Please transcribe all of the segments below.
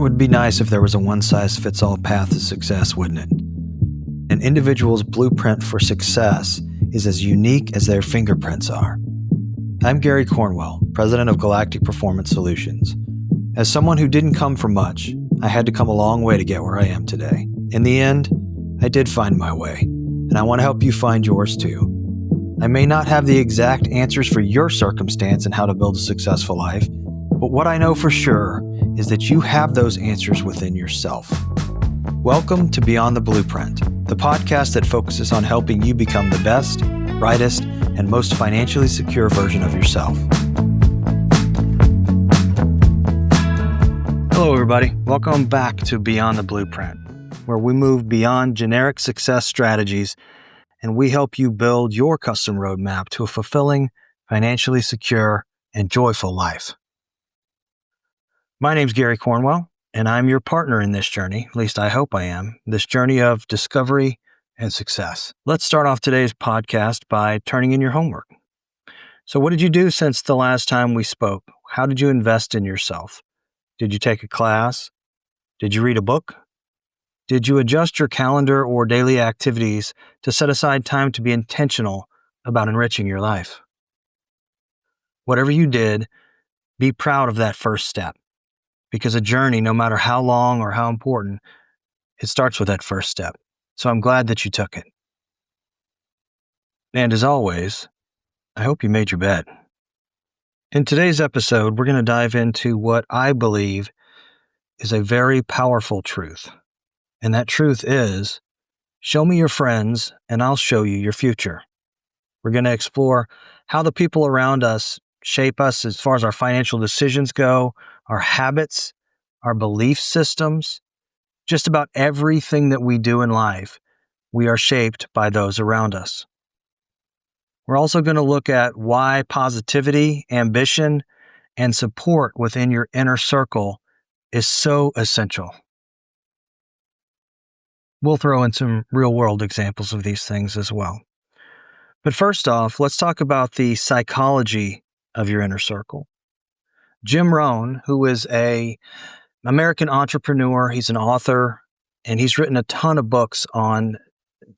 would be nice if there was a one-size-fits-all path to success, wouldn't it? An individual's blueprint for success is as unique as their fingerprints are. I'm Gary Cornwell, president of Galactic Performance Solutions. As someone who didn't come from much, I had to come a long way to get where I am today. In the end, I did find my way, and I want to help you find yours too. I may not have the exact answers for your circumstance and how to build a successful life, but what I know for sure is that you have those answers within yourself. Welcome to Beyond the Blueprint, the podcast that focuses on helping you become the best, brightest, and most financially secure version of yourself. Hello, everybody. Welcome back to Beyond the Blueprint, where we move beyond generic success strategies and we help you build your custom roadmap to a fulfilling, financially secure, and joyful life. My name's Gary Cornwell, and I'm your partner in this journey, at least I hope I am, this journey of discovery and success. Let's start off today's podcast by turning in your homework. So what did you do since the last time we spoke? How did you invest in yourself? Did you take a class? Did you read a book? Did you adjust your calendar or daily activities to set aside time to be intentional about enriching your life? Whatever you did, be proud of that first step, because a journey, no matter how long or how important, it starts with that first step. So I'm glad that you took it. And as always, I hope you made your bed. In today's episode, we're going to dive into what I believe is a very powerful truth. And that truth is, show me your friends and I'll show you your future. We're going to explore how the people around us shape us as far as our financial decisions go, our habits, our belief systems, just about everything that we do in life. We are shaped by those around us. We're also going to look at why positivity, ambition, and support within your inner circle is so essential. We'll throw in some real-world examples of these things as well. But first off, let's talk about the psychology of your inner circle. Jim Rohn, who is an American entrepreneur, he's an author, and he's written a ton of books on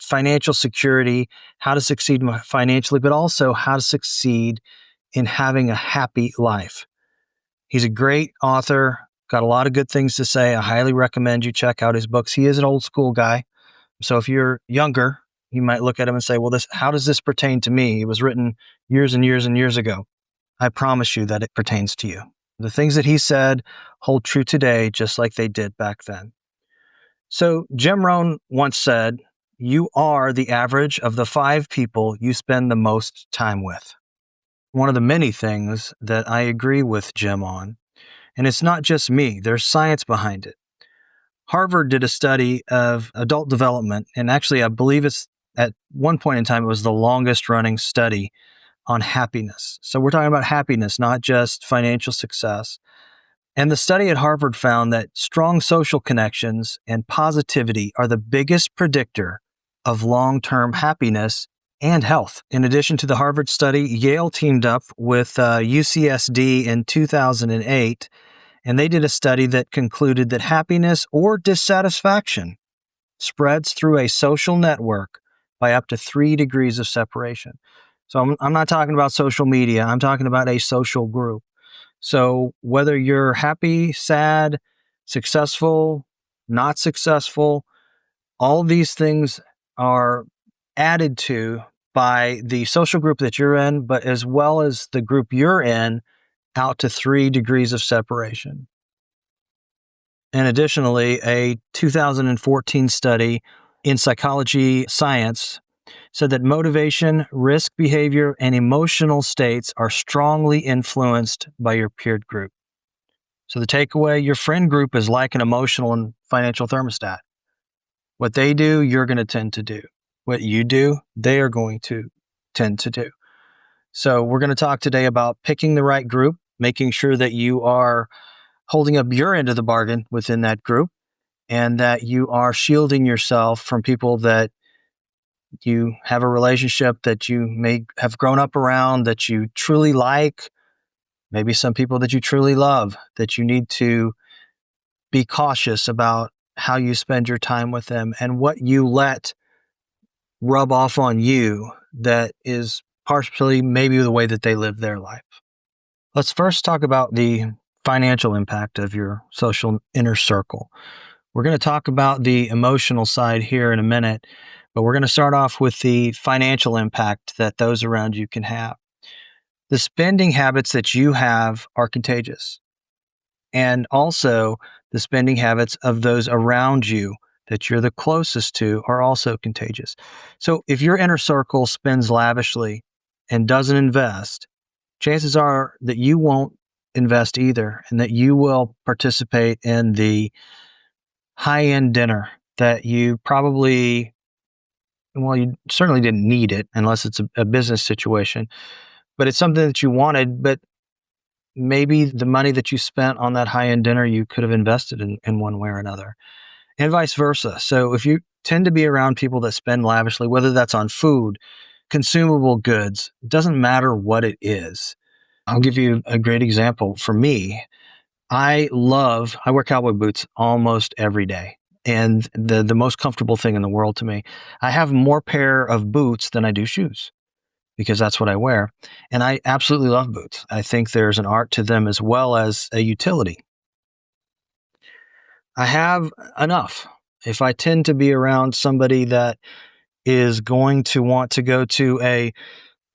financial security, how to succeed financially, but also how to succeed in having a happy life. He's a great author. Got a lot of good things to say. I highly recommend you check out his books. He is an old school guy. So if you're younger, you might look at him and say, well, how does this pertain to me? It was written years and years and years ago. I promise you that it pertains to you. The things that he said hold true today, just like they did back then. So Jim Rohn once said, you are the average of the 5 people you spend the most time with. One of the many things that I agree with Jim on. And it's not just me, there's science behind it. Harvard did a study of adult development, and actually I believe it's at one point in time, it was the longest running study on happiness. So we're talking about happiness, not just financial success. And the study at Harvard found that strong social connections and positivity are the biggest predictor of long-term happiness and health. In addition to the Harvard study, Yale teamed up with UCSD in 2008, and they did a study that concluded that happiness or dissatisfaction spreads through a social network by up to 3 degrees of separation. So I'm not talking about social media. I'm talking about a social group. So whether you're happy, sad, successful, not successful, all these things are added to by the social group that you're in, but as well as the group you're in, out to 3 degrees of separation. And additionally, a 2014 study in Psychology Science said that motivation, risk behavior, and emotional states are strongly influenced by your peer group. So the takeaway, your friend group is like an emotional and financial thermostat. What they do, you're going to tend to do. What you do, they are going to tend to do. So we're going to talk today about picking the right group, making sure that you are holding up your end of the bargain within that group, and that you are shielding yourself from people that you have a relationship that you may have grown up around, that you truly like, maybe some people that you truly love, that you need to be cautious about how you spend your time with them and what you let rub off on you that is partially maybe the way that they live their life. Let's first talk about the financial impact of your social inner circle. We're going to talk about the emotional side here in a minute, but we're going to start off with the financial impact that those around you can have. The spending habits that you have are contagious. And also, the spending habits of those around you that you're the closest to are also contagious. So, if your inner circle spends lavishly and doesn't invest, chances are that you won't invest either, and that you will participate in the high end dinner that you probably, well, you certainly didn't need it unless it's a business situation, but it's something that you wanted, but maybe the money that you spent on that high end dinner, you could have invested in one way or another, and vice versa. So if you tend to be around people that spend lavishly, whether that's on food, consumable goods, it doesn't matter what it is. I'll give you a great example. For me, I wear cowboy boots almost every day. And the most comfortable thing in the world to me, I have more pair of boots than I do shoes because that's what I wear. And I absolutely love boots. I think there's an art to them as well as a utility. I have enough. If I tend to be around somebody that is going to want to go to a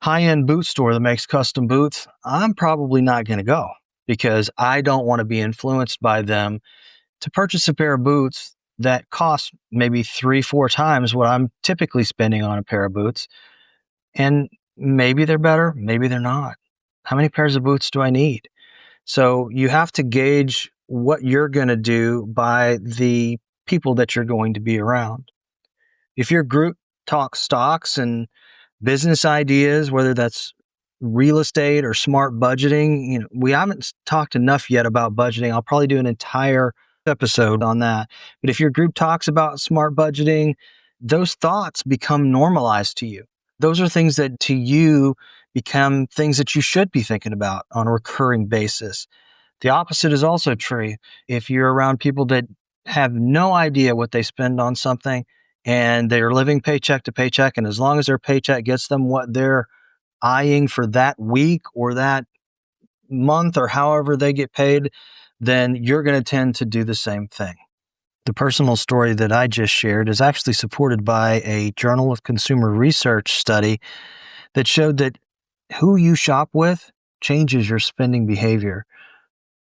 high-end boot store that makes custom boots, I'm probably not going to go because I don't want to be influenced by them to purchase a pair of boots that cost maybe 3-4 times what I'm typically spending on a pair of boots. And maybe they're better, maybe they're not. How many pairs of boots do I need? So you have to gauge what you're going to do by the people that you're going to be around. If your group talks stocks and business ideas, whether that's real estate or smart budgeting, we haven't talked enough yet about budgeting. I'll probably do an entire episode on that. But if your group talks about smart budgeting, those thoughts become normalized to you. Those are things that to you become things that you should be thinking about on a recurring basis. The opposite is also true. If you're around people that have no idea what they spend on something and they're living paycheck to paycheck, and as long as their paycheck gets them what they're eyeing for that week or that month or however they get paid, then you're going to tend to do the same thing. The personal story that I just shared is actually supported by a Journal of Consumer Research study that showed that who you shop with changes your spending behavior.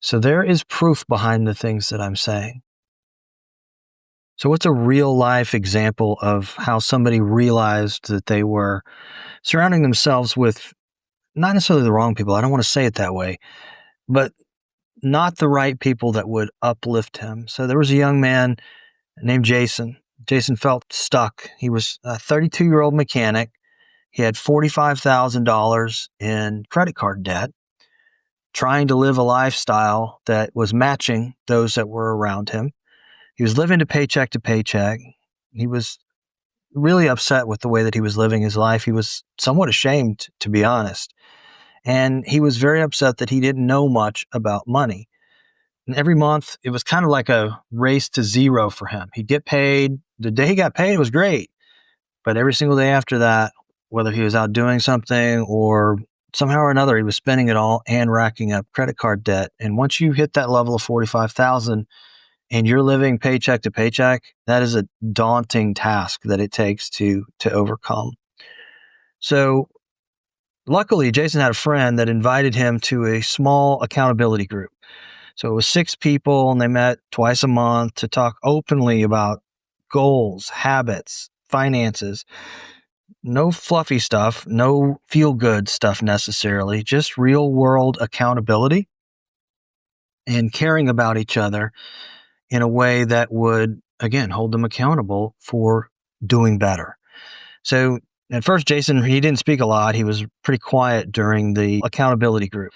So there is proof behind the things that I'm saying. So what's a real life example of how somebody realized that they were surrounding themselves with not necessarily the wrong people, I don't want to say it that way, but not the right people that would uplift him. So there was a young man named Jason. Jason felt stuck. He was a 32-year-old mechanic. He had $45,000 in credit card debt, trying to live a lifestyle that was matching those that were around him. He was living to paycheck to paycheck. He was really upset with the way that he was living his life. He was somewhat ashamed, to be honest. And he was very upset that he didn't know much about money. And every month, it was kind of like a race to zero for him. He'd get paid. The day he got paid was great. But every single day after that, whether he was out doing something or somehow or another, he was spending it all and racking up credit card debt. And once you hit that level of 45,000 and you're living paycheck to paycheck, that is a daunting task that it takes to overcome. So luckily, Jason had a friend that invited him to a small accountability group. So it was 6 people, and they met twice a month to talk openly about goals, habits, finances. No fluffy stuff, no feel-good stuff necessarily, just real-world accountability and caring about each other in a way that would, again, hold them accountable for doing better. So at first, Jason, he didn't speak a lot. He was pretty quiet during the accountability group.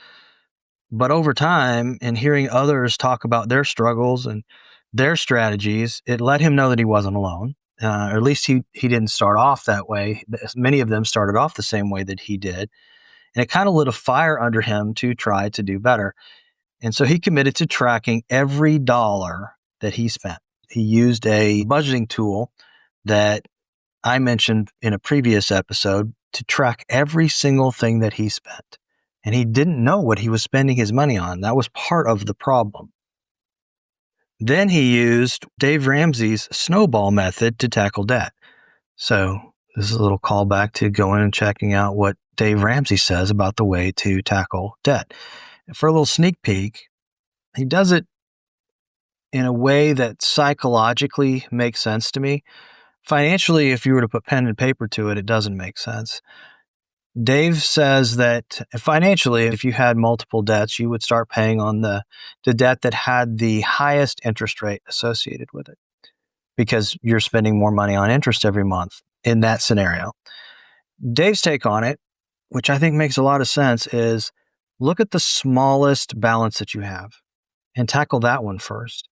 But over time, and hearing others talk about their struggles and their strategies, it let him know that he wasn't alone. Or at least he didn't start off that way. Many of them started off the same way that he did. And it kind of lit a fire under him to try to do better. And so he committed to tracking every dollar that he spent. He used a budgeting tool that I mentioned in a previous episode to track every single thing that he spent. And he didn't know what he was spending his money on. That was part of the problem. Then he used Dave Ramsey's snowball method to tackle debt. So this is a little callback to going and checking out what Dave Ramsey says about the way to tackle debt. For a little sneak peek, he does it in a way that psychologically makes sense to me. Financially, if you were to put pen and paper to it, it doesn't make sense. Dave says that financially, if you had multiple debts, you would start paying on the debt that had the highest interest rate associated with it because you're spending more money on interest every month in that scenario. Dave's take on it, which I think makes a lot of sense, is look at the smallest balance that you have and tackle that one first.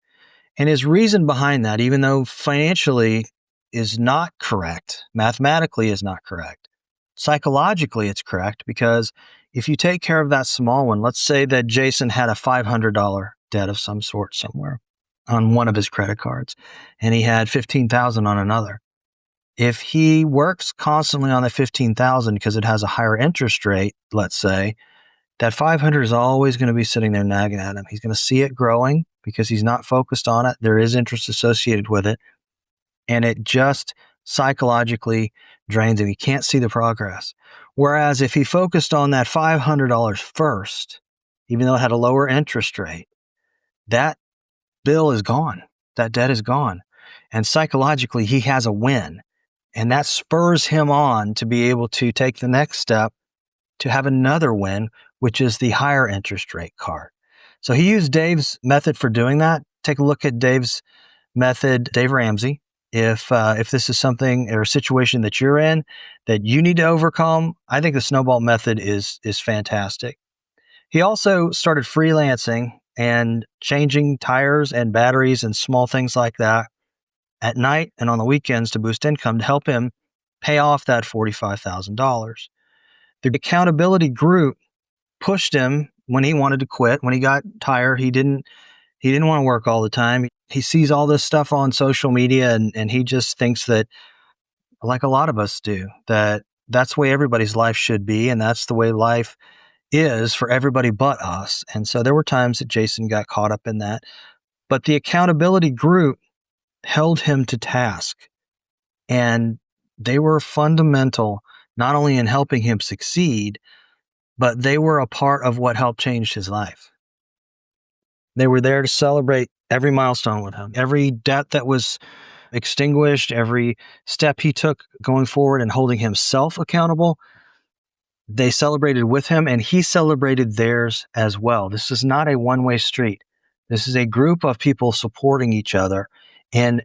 And his reason behind that, even though financially is not correct, mathematically is not correct, psychologically it's correct, because if you take care of that small one, let's say that Jason had a $500 debt of some sort somewhere on one of his credit cards, and he had $15,000 on another. If he works constantly on the $15,000 because it has a higher interest rate, let's say, that $500 is always going to be sitting there nagging at him. He's going to see it growing because he's not focused on it. There is interest associated with it, and it just psychologically drains him. He can't see the progress. Whereas if he focused on that $500 first, even though it had a lower interest rate, that bill is gone. That debt is gone. And psychologically, he has a win. And that spurs him on to be able to take the next step to have another win, which is the higher interest rate card. So he used Dave's method for doing that. Take a look at Dave's method, Dave Ramsey. If this is something or a situation that you're in that you need to overcome, I think the snowball method is fantastic. He also started freelancing and changing tires and batteries and small things like that at night and on the weekends to boost income to help him pay off that $45,000. The accountability group pushed him when he wanted to quit. When he got tired, he didn't want to work all the time. He sees all this stuff on social media and he just thinks that, like a lot of us do, that that's the way everybody's life should be. And that's the way life is for everybody but us. And so there were times that Jason got caught up in that. But the accountability group held him to task. And they were fundamental, not only in helping him succeed, but they were a part of what helped change his life. They were there to celebrate every milestone with him, every debt that was extinguished, every step he took going forward and holding himself accountable. They celebrated with him and he celebrated theirs as well. This is not a one-way street. This is a group of people supporting each other and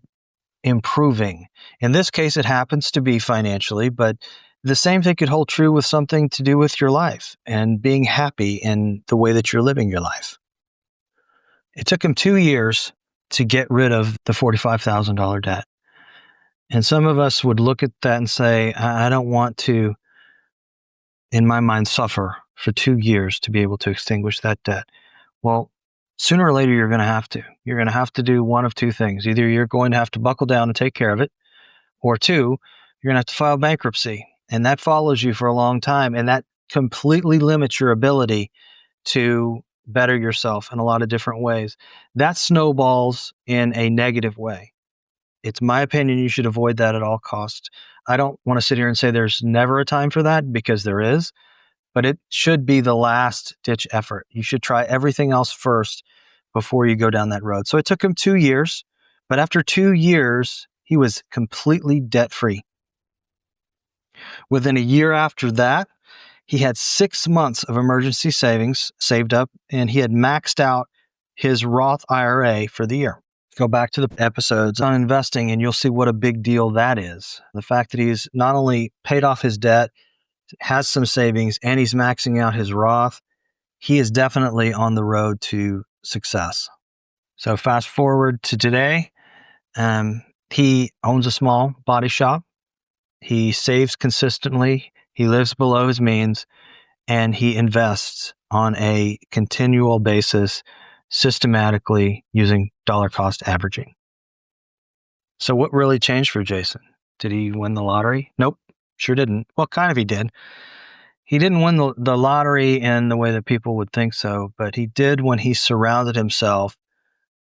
improving. In this case, it happens to be financially, but the same thing could hold true with something to do with your life and being happy in the way that you're living your life. It took him 2 years to get rid of the $45,000 debt. And some of us would look at that and say, I don't want to, in my mind, suffer for 2 years to be able to extinguish that debt. Well, sooner or later, you're going to have to. You're going to have to do one of two things. Either you're going to have to buckle down and take care of it, or two, you're going to have to file bankruptcy. And that follows you for a long time. And that completely limits your ability to better yourself in a lot of different ways. That snowballs in a negative way. It's my opinion you should avoid that at all costs. I don't want to sit here and say there's never a time for that, because there is, but it should be the last ditch effort. You should try everything else first before you go down that road. So it took him 2 years, but after 2 years, he was completely debt-free. Within a year after that, he had 6 months of emergency savings saved up, and he had maxed out his Roth IRA for the year. Go back to the episodes on investing, and you'll see what a big deal that is. The fact that he's not only paid off his debt, has some savings, and he's maxing out his Roth, he is definitely on the road to success. So fast forward to today, he owns a small body shop. He saves consistently. He lives below his means, and he invests on a continual basis, systematically using dollar cost averaging. So what really changed for Jason? Did he win the lottery? Nope, sure didn't. Well, kind of he did. He didn't win the lottery in the way that people would think so, but he did when he surrounded himself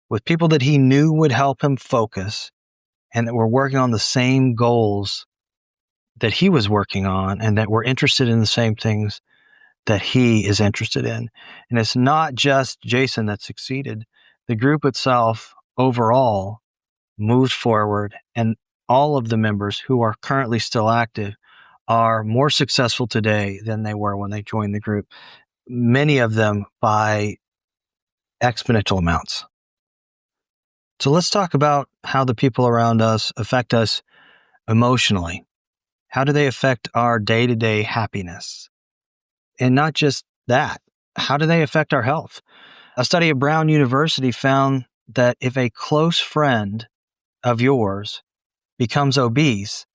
with people that he knew would help him focus and that were working on the same goals that he was working on and that were interested in the same things that he is interested in. And it's not just Jason that succeeded. The group itself overall moved forward, and all of the members who are currently still active are more successful today than they were when they joined the group, many of them by exponential amounts. So let's talk about how the people around us affect us emotionally. How do they affect our day-to-day happiness? And not just that, how do they affect our health? A study at Brown University found that if a close friend of yours becomes obese,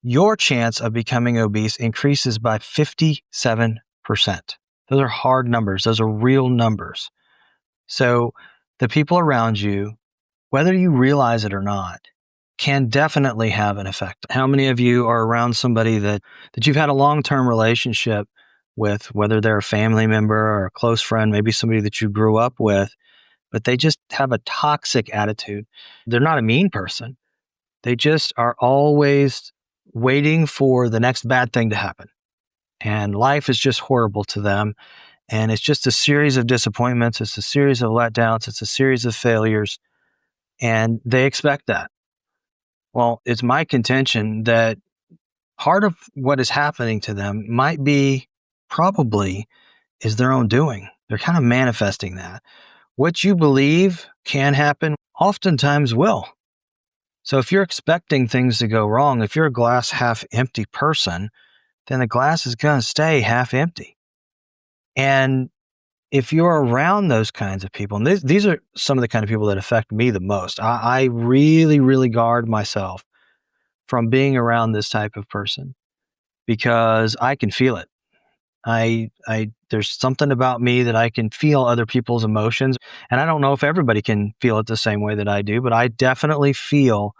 your chance of becoming obese increases by 57%. Those are hard numbers. Those are real numbers. So the people around you, whether you realize it or not, can definitely have an effect. How many of you are around somebody that you've had a long-term relationship with, whether they're a family member or a close friend, maybe somebody that you grew up with, but they just have a toxic attitude? They're not a mean person. They just are always waiting for the next bad thing to happen. And life is just horrible to them. And it's just a series of disappointments. It's a series of letdowns. It's a series of failures. And they expect that. Well, it's my contention that part of what is happening to them might be probably is their own doing. They're kind of manifesting that. What you believe can happen oftentimes will. So if you're expecting things to go wrong, if you're a glass half empty person, then the glass is going to stay half empty. And if you're around those kinds of people, and these are some of the kind of people that affect me the most, I really, really guard myself from being around this type of person because I can feel it. There's something about me that I can feel other people's emotions. And I don't know if everybody can feel it the same way that I do, but I definitely feel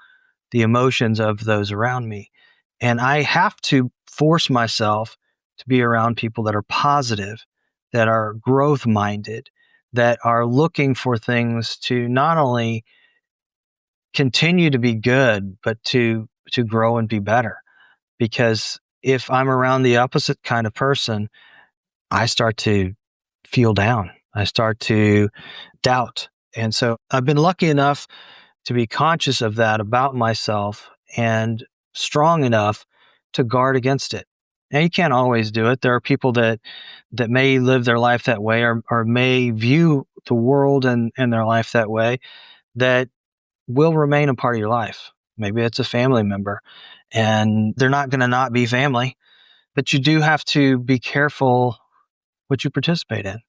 the emotions of those around me. And I have to force myself to be around people that are positive, that are growth minded, that are looking for things to not only continue to be good, but to grow and be better. Because if I'm around the opposite kind of person, I start to feel down. I start to doubt. And so I've been lucky enough to be conscious of that about myself and strong enough to guard against it. Now, you can't always do it. There are people that may live their life that way or may view the world and their life that way that will remain a part of your life. Maybe it's a family member and they're not going to not be family, but you do have to be careful what you participate in.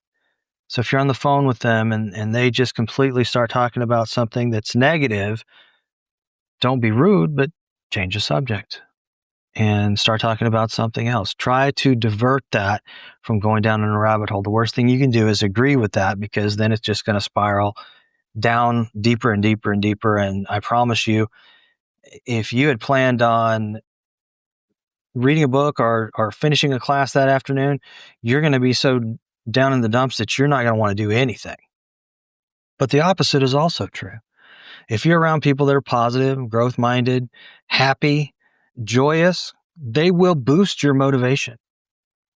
So if you're on the phone with them and they just completely start talking about something that's negative, don't be rude, but change the subject and start talking about something else. Try to divert that from going down in a rabbit hole. The worst thing you can do is agree with that because then it's just going to spiral down deeper and deeper and deeper. And I promise you, if you had planned on reading a book or finishing a class that afternoon, you're going to be so down in the dumps that you're not going to want to do anything. But the opposite is also true. If you're around people that are positive, growth-minded, happy, joyous, they will boost your motivation.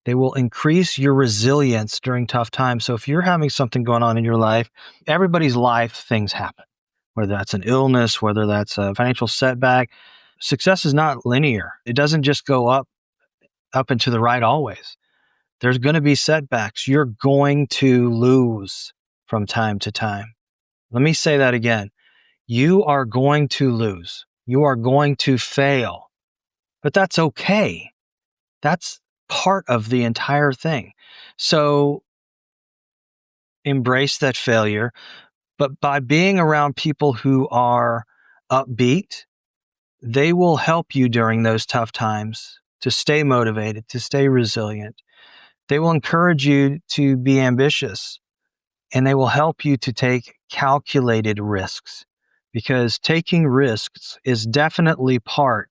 They will increase your resilience during tough times. So if you're having something going on in your life, everybody's life, things happen, whether that's an illness, whether that's a financial setback. Success is not linear. It doesn't just go up and to the right always. There's going to be setbacks. You're going to lose from time to time. Let me say that again. You are going to lose. You are going to fail. But that's okay. That's part of the entire thing. So embrace that failure. But by being around people who are upbeat, they will help you during those tough times to stay motivated, to stay resilient. They will encourage you to be ambitious, and they will help you to take calculated risks, because taking risks is definitely part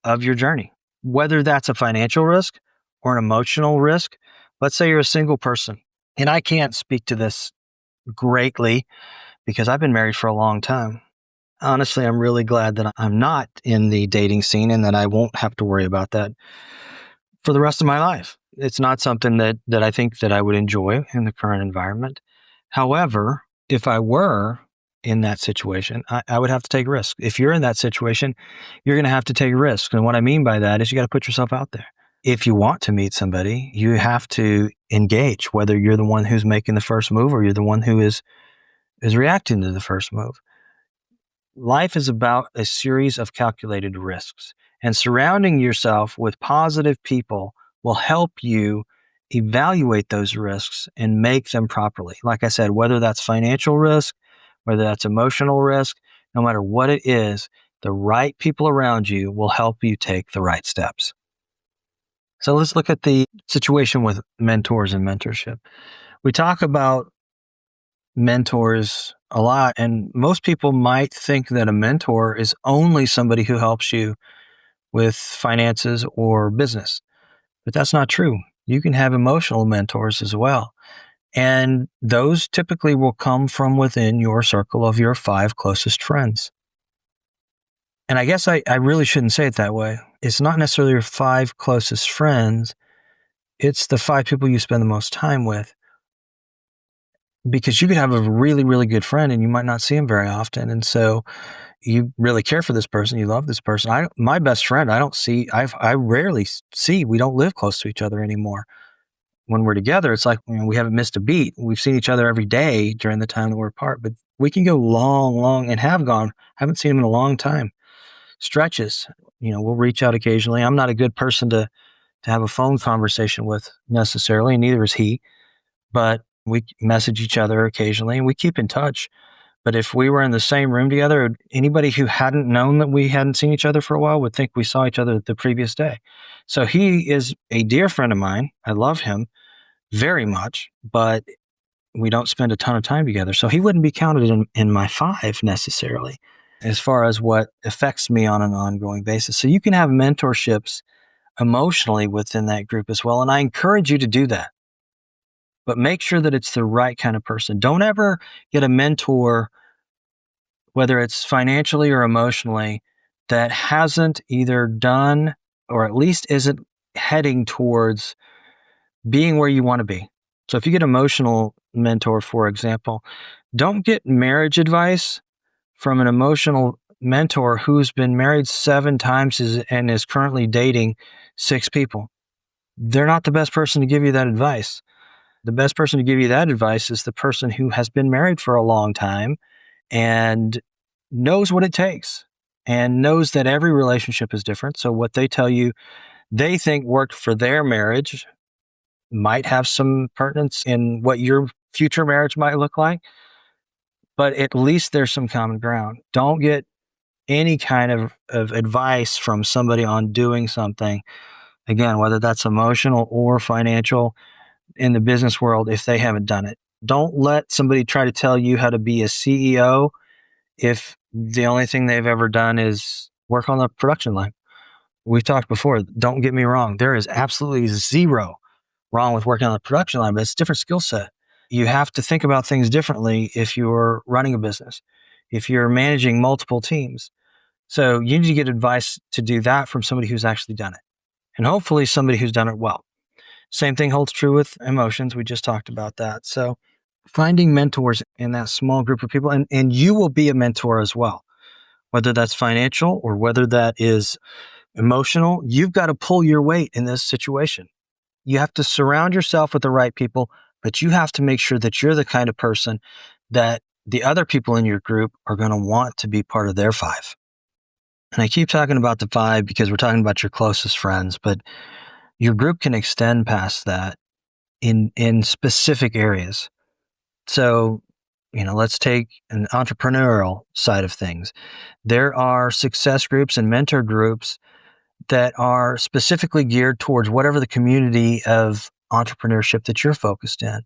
of your journey, whether that's a financial risk or an emotional risk. Let's say you're a single person, and I can't speak to this greatly because I've been married for a long time. Honestly, I'm really glad that I'm not in the dating scene and that I won't have to worry about that for the rest of my life. It's not something that I think that I would enjoy in the current environment. However, if I were in that situation, I would have to take risks. If you're in that situation, you're going to have to take risks. And what I mean by that is you got to put yourself out there. If you want to meet somebody, you have to engage, whether you're the one who's making the first move or you're the one who is reacting to the first move. Life is about a series of calculated risks, and surrounding yourself with positive people will help you evaluate those risks and make them properly. Like I said, whether that's financial risk, whether that's emotional risk, no matter what it is, the right people around you will help you take the right steps. So let's look at the situation with mentors and mentorship. We talk about mentors a lot, and most people might think that a mentor is only somebody who helps you with finances or business, but that's not true. You can have emotional mentors as well, and those typically will come from within your circle of your 5 closest friends. And I guess I really shouldn't say it that way. It's not necessarily your 5 closest friends, it's the 5 people you spend the most time with, because you could have a really, really good friend and you might not see him very often. And so you really care for this person. You love this person. My best friend, I rarely see, we don't live close to each other anymore. When we're together, it's like, we haven't missed a beat. We've seen each other every day during the time that we're apart, but we can go long, and haven't seen him in a long time. Stretches, we'll reach out occasionally. I'm not a good person to have a phone conversation with necessarily, and neither is he, but we message each other occasionally and we keep in touch. But if we were in the same room together, anybody who hadn't known that we hadn't seen each other for a while would think we saw each other the previous day. So he is a dear friend of mine. I love him very much, but we don't spend a ton of time together. So he wouldn't be counted in my 5 necessarily as far as what affects me on an ongoing basis. So you can have mentorships emotionally within that group as well. And I encourage you to do that. But make sure that it's the right kind of person. Don't ever get a mentor, whether it's financially or emotionally, that hasn't either done or at least isn't heading towards being where you want to be. So if you get an emotional mentor, for example, don't get marriage advice from an emotional mentor who's been married 7 times and is currently dating 6 people. They're not the best person to give you that advice. The best person to give you that advice is the person who has been married for a long time and knows what it takes and knows that every relationship is different. So what they tell you they think worked for their marriage might have some pertinence in what your future marriage might look like, but at least there's some common ground. Don't get any kind of advice from somebody on doing something, again, whether that's emotional or financial, in the business world if they haven't done it. Don't let somebody try to tell you how to be a CEO if the only thing they've ever done is work on the production line. We've talked before, don't get me wrong. There is absolutely zero wrong with working on the production line, but it's a different skill set. You have to think about things differently if you're running a business, if you're managing multiple teams. So you need to get advice to do that from somebody who's actually done it, and hopefully somebody who's done it well. Same thing holds true with emotions. We just talked about that. So finding mentors in that small group of people, and you will be a mentor as well, whether that's financial or whether that is emotional. You've got to pull your weight in this situation. You have to surround yourself with the right people, but you have to make sure that you're the kind of person that the other people in your group are going to want to be part of their 5. And I keep talking about the 5 because we're talking about your closest friends, but your group can extend past that in specific areas. So, let's take an entrepreneurial side of things. There are success groups and mentor groups that are specifically geared towards whatever the community of entrepreneurship that you're focused in.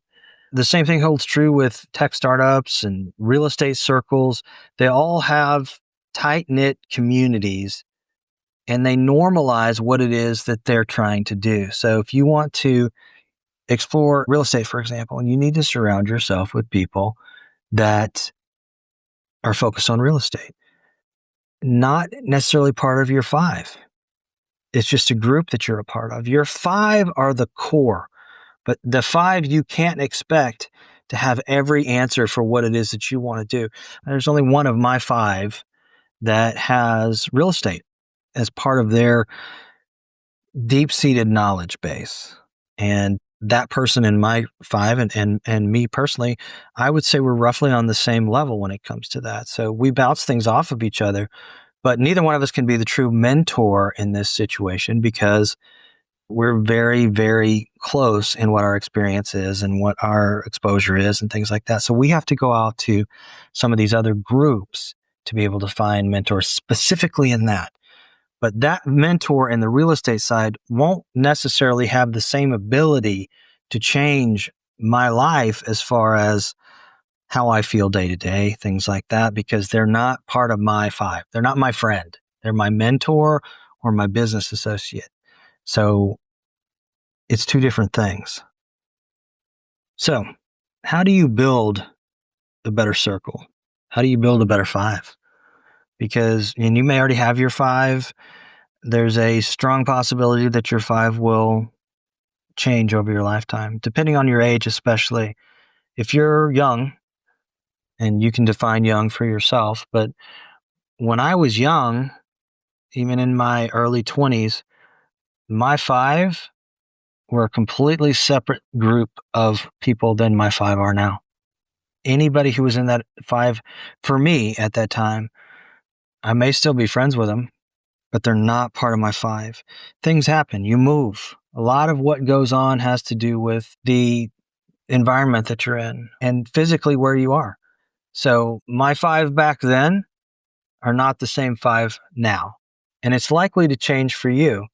The same thing holds true with tech startups and real estate circles. They all have tight-knit communities, and they normalize what it is that they're trying to do. So if you want to explore real estate, for example, you need to surround yourself with people that are focused on real estate. Not necessarily part of your five. It's just a group that you're a part of. Your five are the core, but the five, you can't expect to have every answer for what it is that you want to do. There's only one of my five that has real estate as part of their deep-seated knowledge base. And that person in my five and me personally, I would say we're roughly on the same level when it comes to that. So we bounce things off of each other, but neither one of us can be the true mentor in this situation because we're very, very close in what our experience is and what our exposure is and things like that. So we have to go out to some of these other groups to be able to find mentors specifically in that. But that mentor in the real estate side won't necessarily have the same ability to change my life as far as how I feel day to day, things like that, because they're not part of my five. They're not my friend. They're my mentor or my business associate. So it's two different things. So how do you build a better circle? How do you build a better five? Because, and you may already have your five. There's a strong possibility that your five will change over your lifetime, depending on your age, especially. If you're young, and you can define young for yourself, but when I was young, even in my early 20s, my five were a completely separate group of people than my five are now. Anybody who was in that five, for me at that time, I may still be friends with them, but they're not part of my five. Things happen. You move. A lot of what goes on has to do with the environment that you're in and physically where you are. So my five back then are not the same five now. And it's likely to change for you,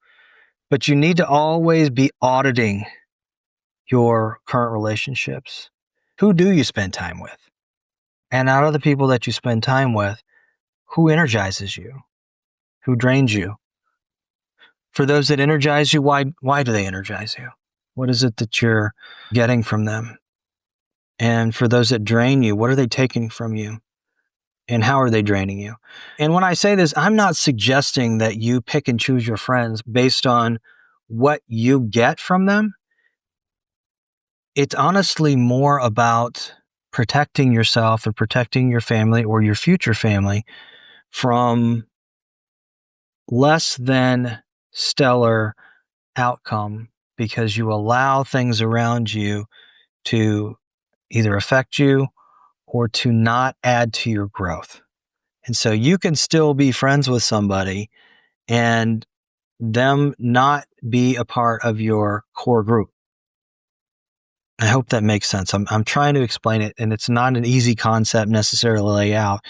but you need to always be auditing your current relationships. Who do you spend time with? And out of the people that you spend time with, who energizes you? Who drains you? For those that energize you, why do they energize you? What is it that you're getting from them? And for those that drain you, what are they taking from you? And how are they draining you? And when I say this, I'm not suggesting that you pick and choose your friends based on what you get from them. It's honestly more about protecting yourself and protecting your family or your future family from less than stellar outcome because you allow things around you to either affect you or to not add to your growth. And so you can still be friends with somebody and them not be a part of your core group. I hope that makes sense. I'm trying to explain it, and it's not an easy concept necessarily to lay out.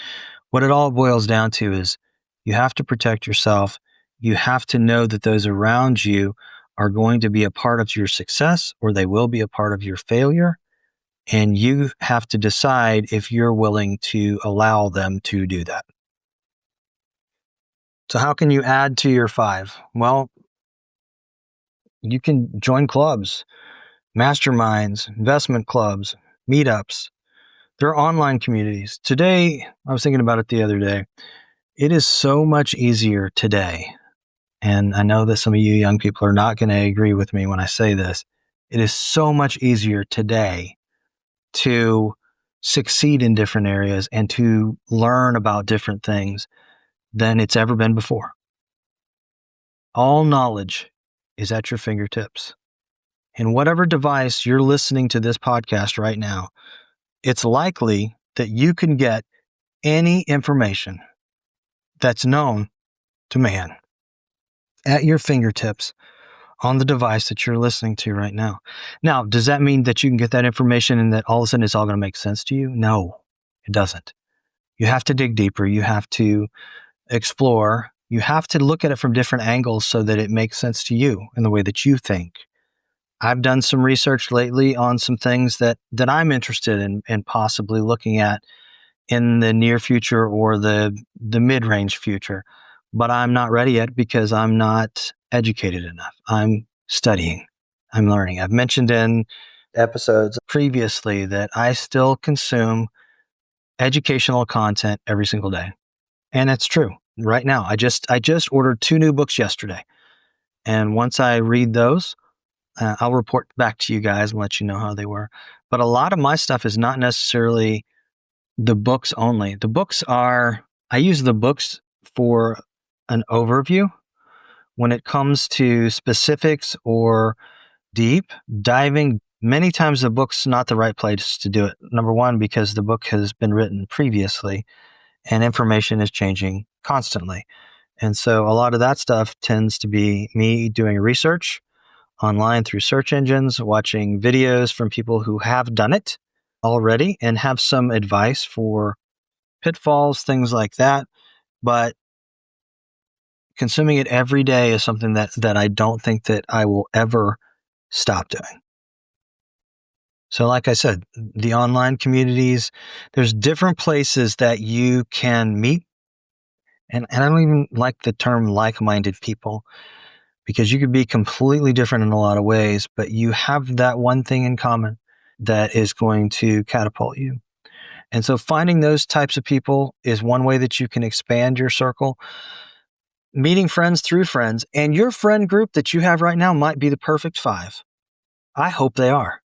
What it all boils down to is you have to protect yourself. You have to know that those around you are going to be a part of your success or they will be a part of your failure. And you have to decide if you're willing to allow them to do that. So how can you add to your five? Well, you can join clubs, masterminds, investment clubs, meetups. There are online communities. Today, I was thinking about it the other day. It is so much easier today. And I know that some of you young people are not going to agree with me when I say this. It is so much easier today to succeed in different areas and to learn about different things than it's ever been before. All knowledge is at your fingertips. In whatever device you're listening to this podcast right now, it's likely that you can get any information that's known to man at your fingertips on the device that you're listening to right now. Now, does that mean that you can get that information and that all of a sudden it's all going to make sense to you? No, it doesn't. You have to dig deeper. You have to explore. You have to look at it from different angles so that it makes sense to you in the way that you think. I've done some research lately on some things that I'm interested in possibly looking at in the near future or the mid-range future. But I'm not ready yet because I'm not educated enough. I'm studying. I'm learning. I've mentioned in episodes previously that I still consume educational content every single day. And it's true. Right now, I just ordered 2 new books yesterday. And once I read those, I'll report back to you guys and let you know how they were. But a lot of my stuff is not necessarily the books only. I use the books for an overview. When it comes to specifics or deep diving, many times the book's not the right place to do it. Number one, because the book has been written previously and information is changing constantly. And so a lot of that stuff tends to be me doing research online through search engines, watching videos from people who have done it already and have some advice for pitfalls, things like that. But consuming it every day is something that I don't think that I will ever stop doing. So like I said, the online communities, there's different places that you can meet. And I don't even like the term like-minded people because you could be completely different in a lot of ways, but you have that one thing in common that is going to catapult you. And so finding those types of people is one way that you can expand your circle. Meeting friends through friends, and your friend group that you have right now might be the perfect 5. I hope they are.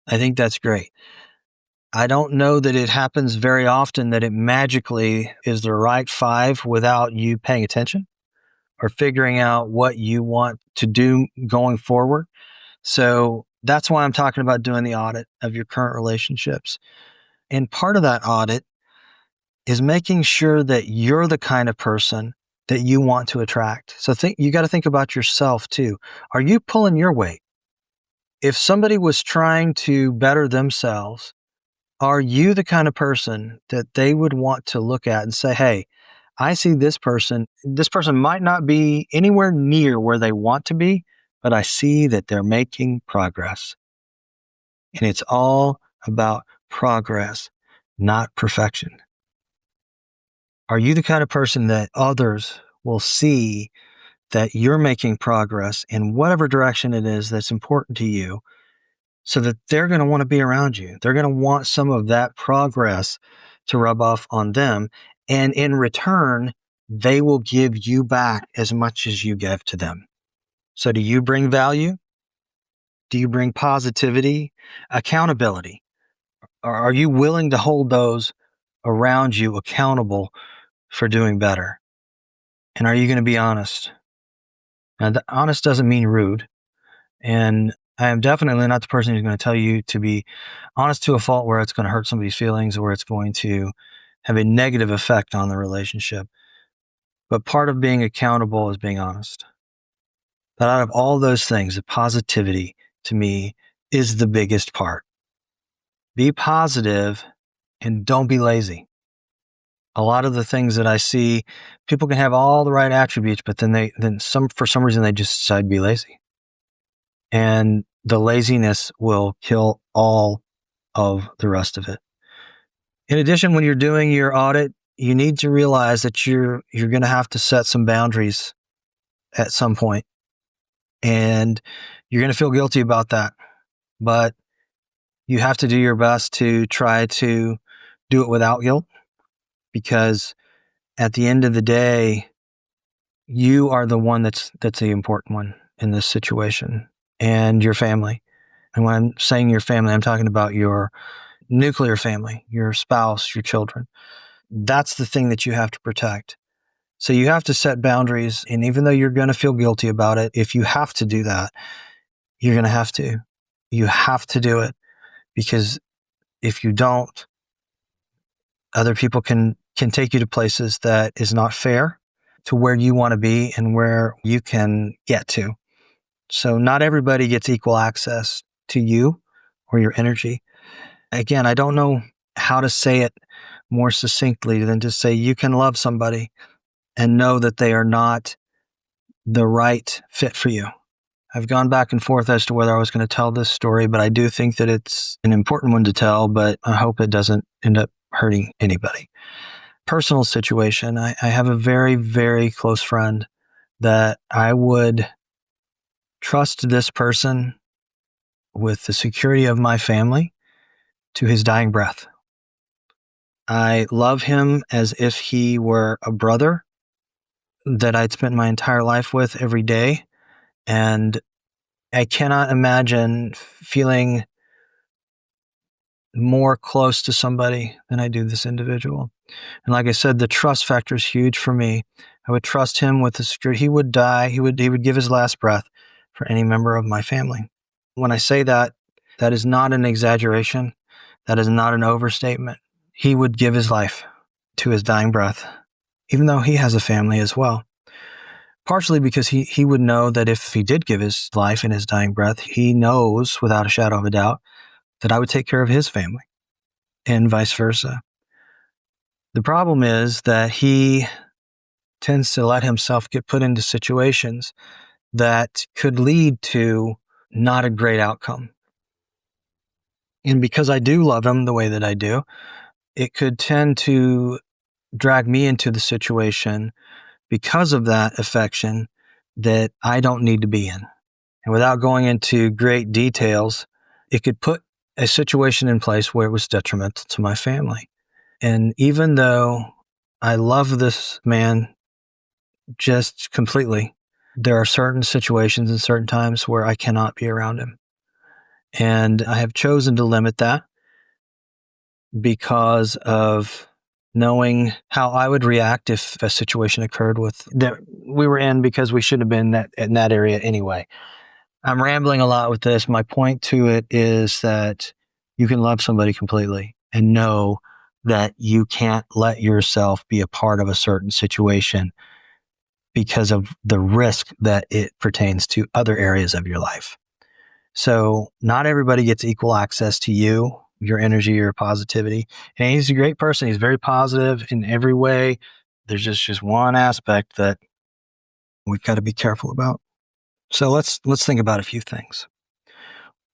I think that's great. I don't know that it happens very often that it magically is the right 5 without you paying attention or figuring out what you want to do going forward. So that's why I'm talking about doing the audit of your current relationships. And part of that audit is making sure that you're the kind of person that you want to attract. So you got to think about yourself too. Are you pulling your weight? If somebody was trying to better themselves, are you the kind of person that they would want to look at and say, hey, I see this person. This person might not be anywhere near where they want to be, but I see that they're making progress. And it's all about progress, not perfection. Are you the kind of person that others will see that you're making progress in whatever direction it is that's important to you so that they're going to want to be around you? They're going to want some of that progress to rub off on them. And in return, they will give you back as much as you give to them. So do you bring value? Do you bring positivity, accountability? Or are you willing to hold those around you accountable for doing better? And are you going to be honest? Now, honest doesn't mean rude. And I am definitely not the person who's going to tell you to be honest to a fault where it's going to hurt somebody's feelings or it's going to have a negative effect on the relationship. But part of being accountable is being honest. But out of all those things, the positivity to me is the biggest part. Be positive and don't be lazy. A lot of the things that I see, people can have all the right attributes, but for some reason they just decide to be lazy. And the laziness will kill all of the rest of it. In addition, when you're doing your audit, you need to realize that you're going to have to set some boundaries at some point. And you're going to feel guilty about that. But you have to do your best to try to do it without guilt, because at the end of the day, you are the one that's the important one in this situation, and your family. And when I'm saying your family, I'm talking about your nuclear family, your spouse, your children. That's the thing that you have to protect. So you have to set boundaries. And even though you're going to feel guilty about it, if you have to do that, you're going to have to. You have to do it, because if you don't, other people can take you to places that is not fair to where you want to be and where you can get to. So not everybody gets equal access to you or your energy. Again, I don't know how to say it more succinctly than to say you can love somebody and know that they are not the right fit for you. I've gone back and forth as to whether I was going to tell this story, but I do think that it's an important one to tell, but I hope it doesn't end up hurting anybody. Personal situation. I have a very, very close friend that I would trust this person with the security of my family to his dying breath. I love him as if he were a brother that I'd spent my entire life with every day. And I cannot imagine feeling more close to somebody than I do this individual. And like I said, the trust factor is huge for me. I would trust him with the security. He would die. He would give his last breath for any member of my family. When I say that, that is not an exaggeration. That is not an overstatement. He would give his life to his dying breath, even though he has a family as well. Partially because he would know that if he did give his life in his dying breath, he knows without a shadow of a doubt that I would take care of his family and vice versa. The problem is that he tends to let himself get put into situations that could lead to not a great outcome. And because I do love him the way that I do, it could tend to drag me into the situation because of that affection that I don't need to be in. And without going into great details, it could put a situation in place where it was detrimental to my family. And even though I love this man just completely, there are certain situations and certain times where I cannot be around him. And I have chosen to limit that because of knowing how I would react if a situation occurred with that we were in, because we shouldn't have been in that area anyway. I'm rambling a lot with this. My point to it is that you can love somebody completely and know that you can't let yourself be a part of a certain situation because of the risk that it pertains to other areas of your life. So not everybody gets equal access to you, your energy, your positivity. And he's a great person. He's very positive in every way. There's just one aspect that we've got to be careful about. So let's think about a few things.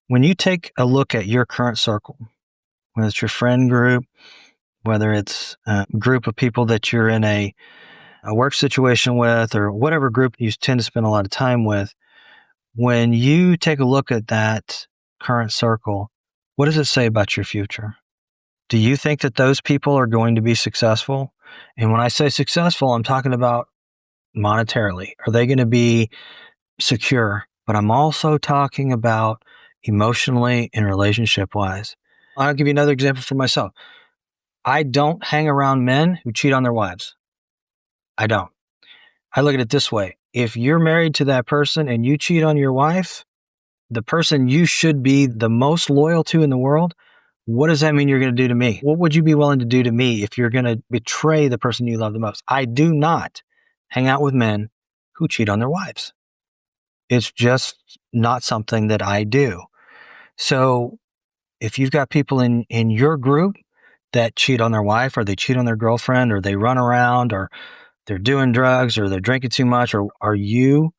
When you take a look at your current circle, whether it's your friend group, whether it's a group of people that you're in a work situation with, or whatever group you tend to spend a lot of time with, when you take a look at that current circle, what does it say about your future? Do you think that those people are going to be successful? And when I say successful, I'm talking about monetarily. Are they going to be secure? But I'm also talking about emotionally and relationship wise. I'll give you another example for myself. I don't hang around men who cheat on their wives. I don't. I look at it this way. If you're married to that person and you cheat on your wife, the person you should be the most loyal to in the world, what does that mean you're going to do to me? What would you be willing to do to me if you're going to betray the person you love the most? I do not hang out with men who cheat on their wives. It's just not something that I do. So if you've got people in your group that cheat on their wife, or they cheat on their girlfriend, or they run around, or they're doing drugs, or they're drinking too much, or are you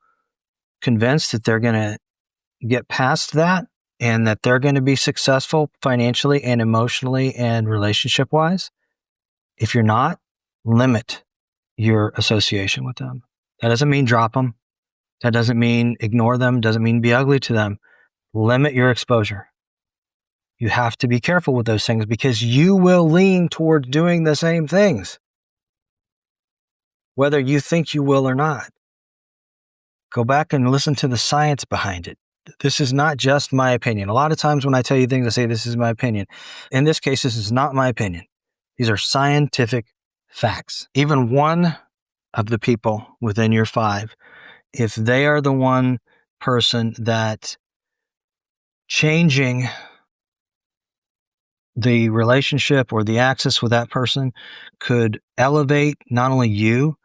convinced that they're going to get past that and that they're going to be successful financially and emotionally and relationship wise? If you're not, limit your association with them. That doesn't mean drop them. That doesn't mean ignore them. Doesn't mean be ugly to them. Limit your exposure. You have to be careful with those things because you will lean towards doing the same things, whether you think you will or not. Go back and listen to the science behind it. This is not just my opinion. A lot of times when I tell you things, I say, this is my opinion. In this case, this is not my opinion. These are scientific facts. Even one of the people within your 5, if they are the one person that changing the relationship or the access with that person could elevate not only you,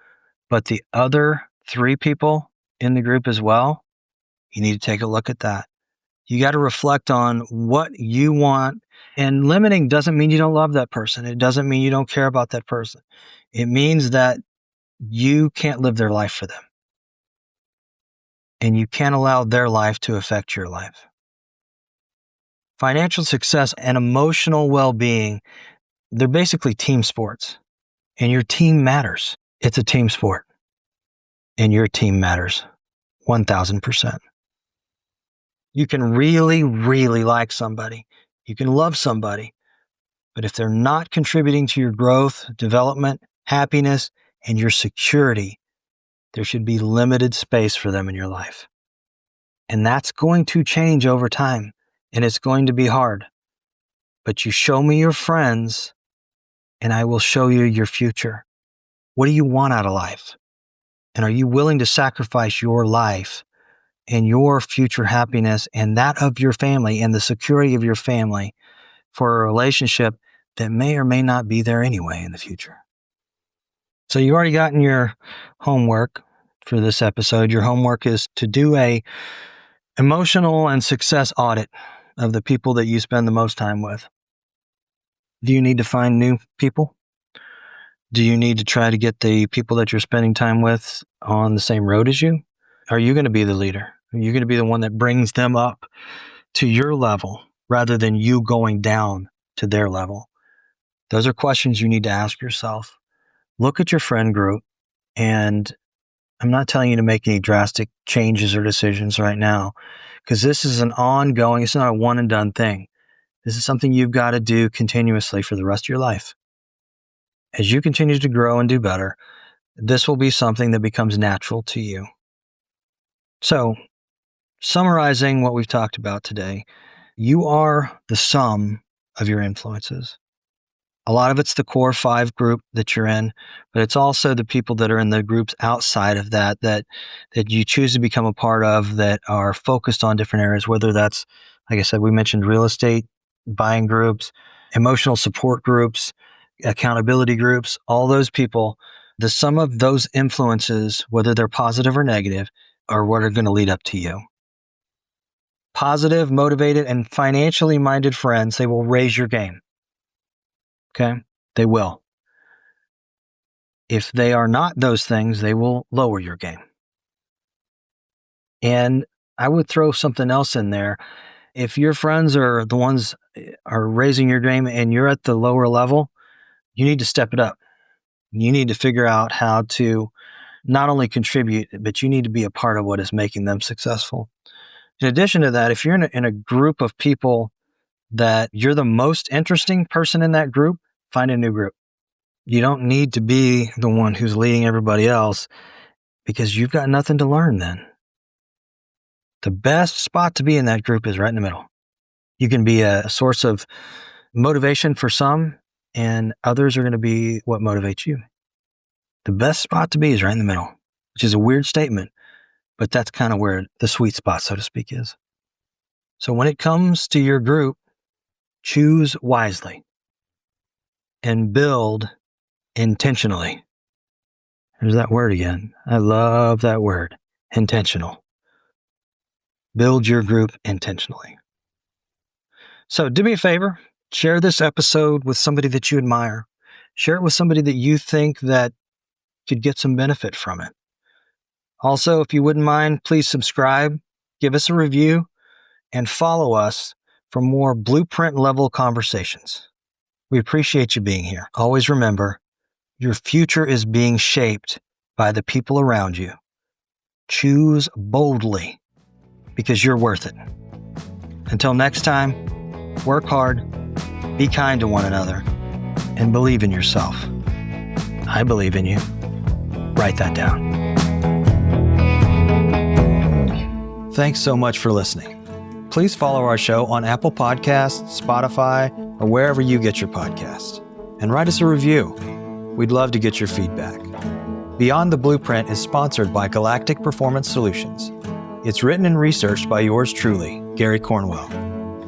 but the other 3 people in the group as well, you need to take a look at that. You got to reflect on what you want. And limiting doesn't mean you don't love that person. It doesn't mean you don't care about that person. It means that you can't live their life for them. and you can't allow their life to affect your life. Financial success and emotional well-being, they're basically team sports, and your team matters. It's a team sport, and your team matters 1,000%. You can really, really like somebody. You can love somebody, but if they're not contributing to your growth, development, happiness, and your security, there should be limited space for them in your life. And that's going to change over time, and it's going to be hard. But you show me your friends, and I will show you your future. What do you want out of life? And are you willing to sacrifice your life and your future happiness and that of your family and the security of your family for a relationship that may or may not be there anyway in the future? So you've already gotten your homework for this episode. Your homework is to do a emotional and success audit of the people that you spend the most time with. Do you need to find new people? Do you need to try to get the people that you're spending time with on the same road as you? Are you going to be the leader? Are you going to be the one that brings them up to your level rather than you going down to their level? Those are questions you need to ask yourself. Look at your friend group, and I'm not telling you to make any drastic changes or decisions right now, because this is an ongoing, it's not a one and done thing. This is something you've got to do continuously for the rest of your life. As you continue to grow and do better, this will be something that becomes natural to you. So, summarizing what we've talked about today, you are the sum of your influences. A lot of it's the core 5 group that you're in, but it's also the people that are in the groups outside of that you choose to become a part of that are focused on different areas, whether that's, like I said, we mentioned real estate, buying groups, emotional support groups, accountability groups, all those people. The sum of those influences, whether they're positive or negative, are what are going to lead up to you. Positive, motivated, and financially minded friends, they will raise your game. Okay? They will. If they are not those things, they will lower your game. And I would throw something else in there. If your friends are the ones are raising your game and you're at the lower level, you need to step it up. You need to figure out how to not only contribute, but you need to be a part of what is making them successful. In addition to that, if you're in a group of people that you're the most interesting person in that group, find a new group. You don't need to be the one who's leading everybody else because you've got nothing to learn then. The best spot to be in that group is right in the middle. You can be a source of motivation for some, and others are going to be what motivates you. The best spot to be is right in the middle, which is a weird statement, but that's kind of where the sweet spot, so to speak, is. So when it comes to your group, choose wisely and build intentionally. There's that word again. I love that word, intentional. Build your group intentionally. So do me a favor, share this episode with somebody that you admire. Share it with somebody that you think that could get some benefit from it. Also, if you wouldn't mind, please subscribe, give us a review, and follow us for more blueprint level conversations. We appreciate you being here. Always remember, your future is being shaped by the people around you. Choose boldly because you're worth it. Until next time, work hard, be kind to one another, and believe in yourself. I believe in you. Write that down. Thanks so much for listening. Please follow our show on Apple Podcasts, Spotify, or wherever you get your podcasts. And write us a review. We'd love to get your feedback. Beyond the Blueprint is sponsored by Galactic Performance Solutions. It's written and researched by yours truly, Gary Cornwell.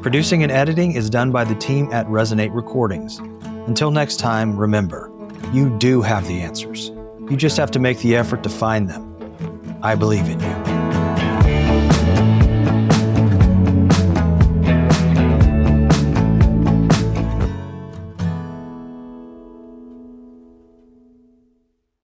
Producing and editing is done by the team at Resonate Recordings. Until next time, remember, you do have the answers. You just have to make the effort to find them. I believe in you.